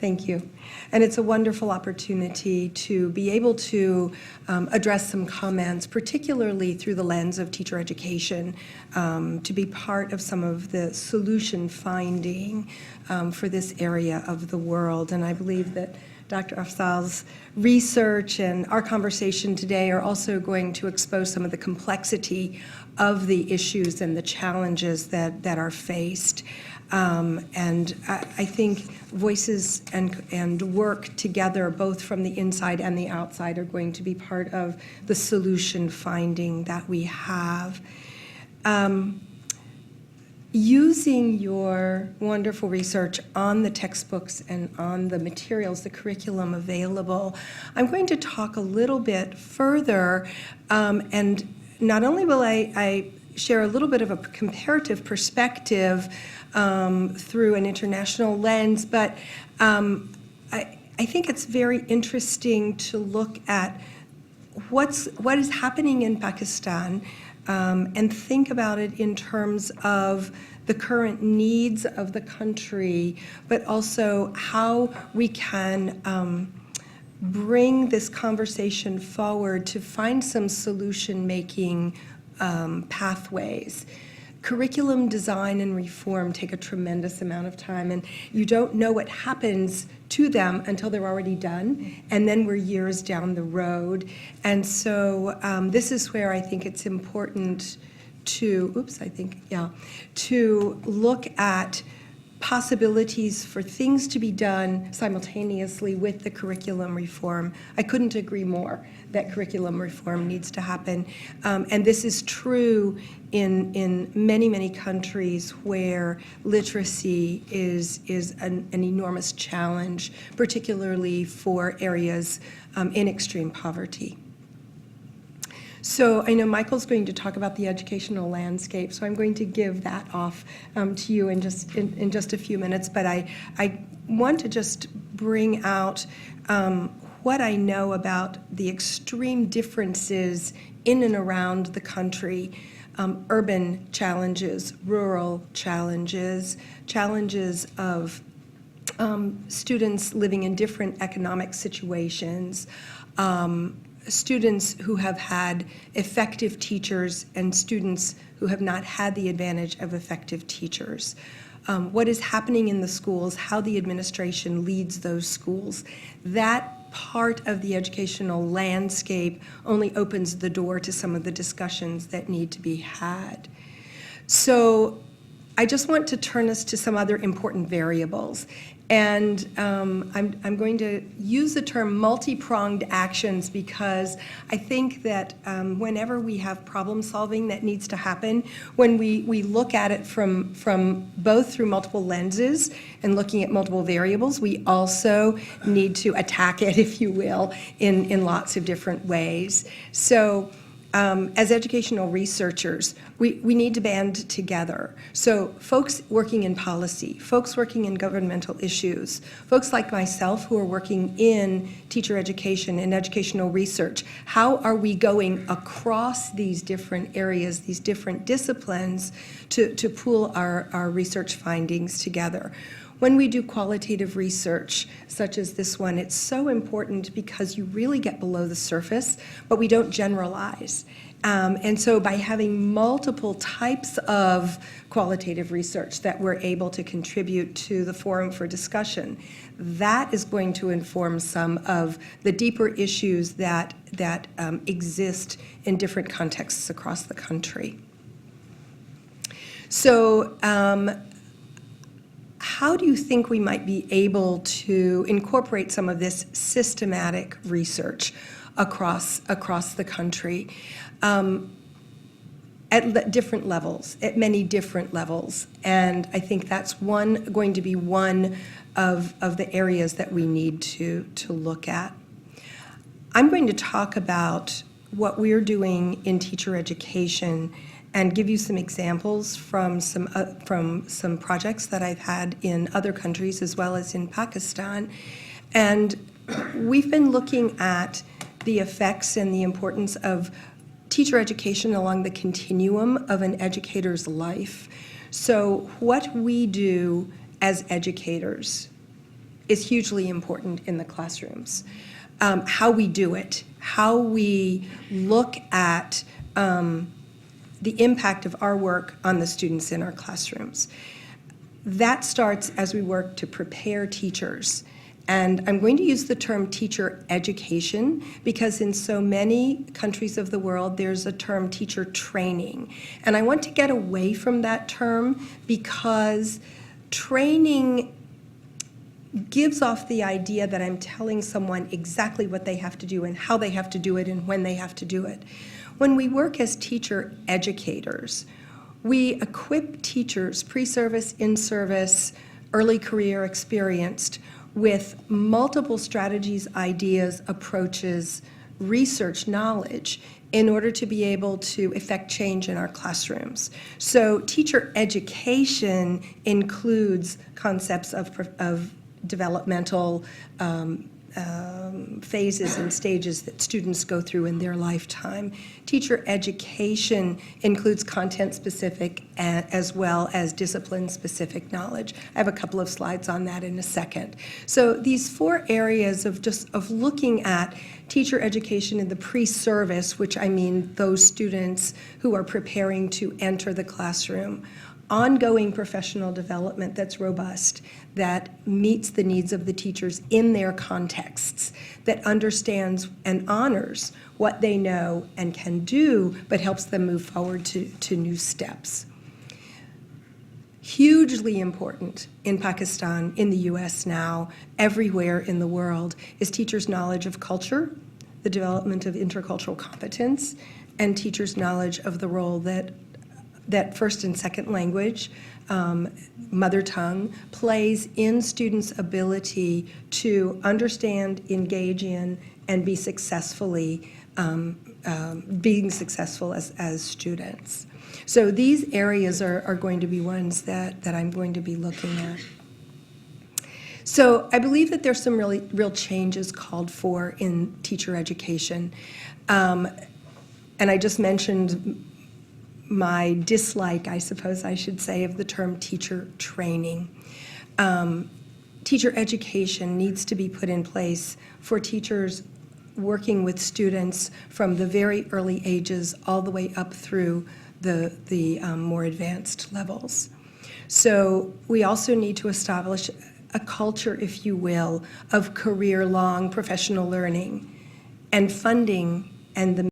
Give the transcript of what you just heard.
Thank you. And it's a wonderful opportunity to be able to address some comments, particularly through the lens of teacher education, to be part of some of the solution finding for this area of the world. And I believe that Dr. Afzal's research and our conversation today are also going to expose some of the complexity of the issues and the challenges that are faced. And I think voices and work together, both from the inside and the outside, are going to be part of the solution finding that we have. Using your wonderful research on the textbooks and on the materials, the curriculum available, I'm going to talk a little bit further, and not only will I share a little bit of a comparative perspective through an international lens, but I think it's very interesting to look at what is happening in Pakistan and think about it in terms of the current needs of the country, but also how we can bring this conversation forward to find some solution-making pathways. Curriculum design and reform take a tremendous amount of time, and you don't know what happens to them until they're already done, and then we're years down the road. And so this is where I think it's important to, to look at possibilities for things to be done simultaneously with the curriculum reform. I couldn't agree more that curriculum reform needs to happen. And this is true in many, many countries where literacy is an enormous challenge, particularly for areas in extreme poverty. So I know Michael's going to talk about the educational landscape, so I'm going to give that off to you in just a few minutes. But I want to just bring out what I know about the extreme differences in and around the country, urban challenges, rural challenges, challenges of students living in different economic situations, students who have had effective teachers and students who have not had the advantage of effective teachers. What is happening in the schools, how the administration leads those schools. That part of the educational landscape only opens the door to some of the discussions that need to be had. So I just want to turn us to some other important variables. And I'm going to use the term multi-pronged actions because I think that whenever we have problem solving that needs to happen, when we look at it from both through multiple lenses and looking at multiple variables, we also need to attack it, if you will, in lots of different ways. So as educational researchers, we need to band together. So folks working in policy, folks working in governmental issues, folks like myself who are working in teacher education and educational research, how are we going across these different areas, these different disciplines to pool our research findings together? When we do qualitative research, such as this one, it's so important because you really get below the surface, but we don't generalize. And so by having multiple types of qualitative research that we're able to contribute to the forum for discussion, that is going to inform some of the deeper issues that exist in different contexts across the country. So, how do you think we might be able to incorporate some of this systematic research across the country at different levels, at many different levels? And I think that's going to be one of the areas that we need to look at. I'm going to talk about what we're doing in teacher education and give you some examples from some projects that I've had in other countries as well as in Pakistan. And we've been looking at the effects and the importance of teacher education along the continuum of an educator's life. So what we do as educators is hugely important in the classrooms. How we do it, how we look at the impact of our work on the students in our classrooms. That starts as we work to prepare teachers. And I'm going to use the term teacher education because in so many countries of the world, there's a term teacher training. And I want to get away from that term because training gives off the idea that I'm telling someone exactly what they have to do and how they have to do it and when they have to do it. When we work as teacher educators, we equip teachers, pre-service, in-service, early career experienced, with multiple strategies, ideas, approaches, research knowledge in order to be able to effect change in our classrooms. So teacher education includes concepts of developmental phases and stages that students go through in their lifetime. Teacher education includes content-specific as well as discipline-specific knowledge. I have a couple of slides on that in a second. So these 4 areas of looking at teacher education in the pre-service, which I mean those students who are preparing to enter the classroom, ongoing professional development that's robust, that meets the needs of the teachers in their contexts, that understands and honors what they know and can do, but helps them move forward to new steps. Hugely important in Pakistan, in the US now, everywhere in the world, is teachers' knowledge of culture, the development of intercultural competence, and teachers' knowledge of the role that first and second language, mother tongue, plays in students' ability to understand, engage in, and be successfully, being successful as students. So these areas are going to be ones that I'm going to be looking at. So I believe that there's some real changes called for in teacher education. And I just mentioned my dislike, I suppose I should say, of the term teacher training. Teacher education needs to be put in place for teachers working with students from the very early ages all the way up through the more advanced levels. So we also need to establish a culture, if you will, of career-long professional learning and funding and the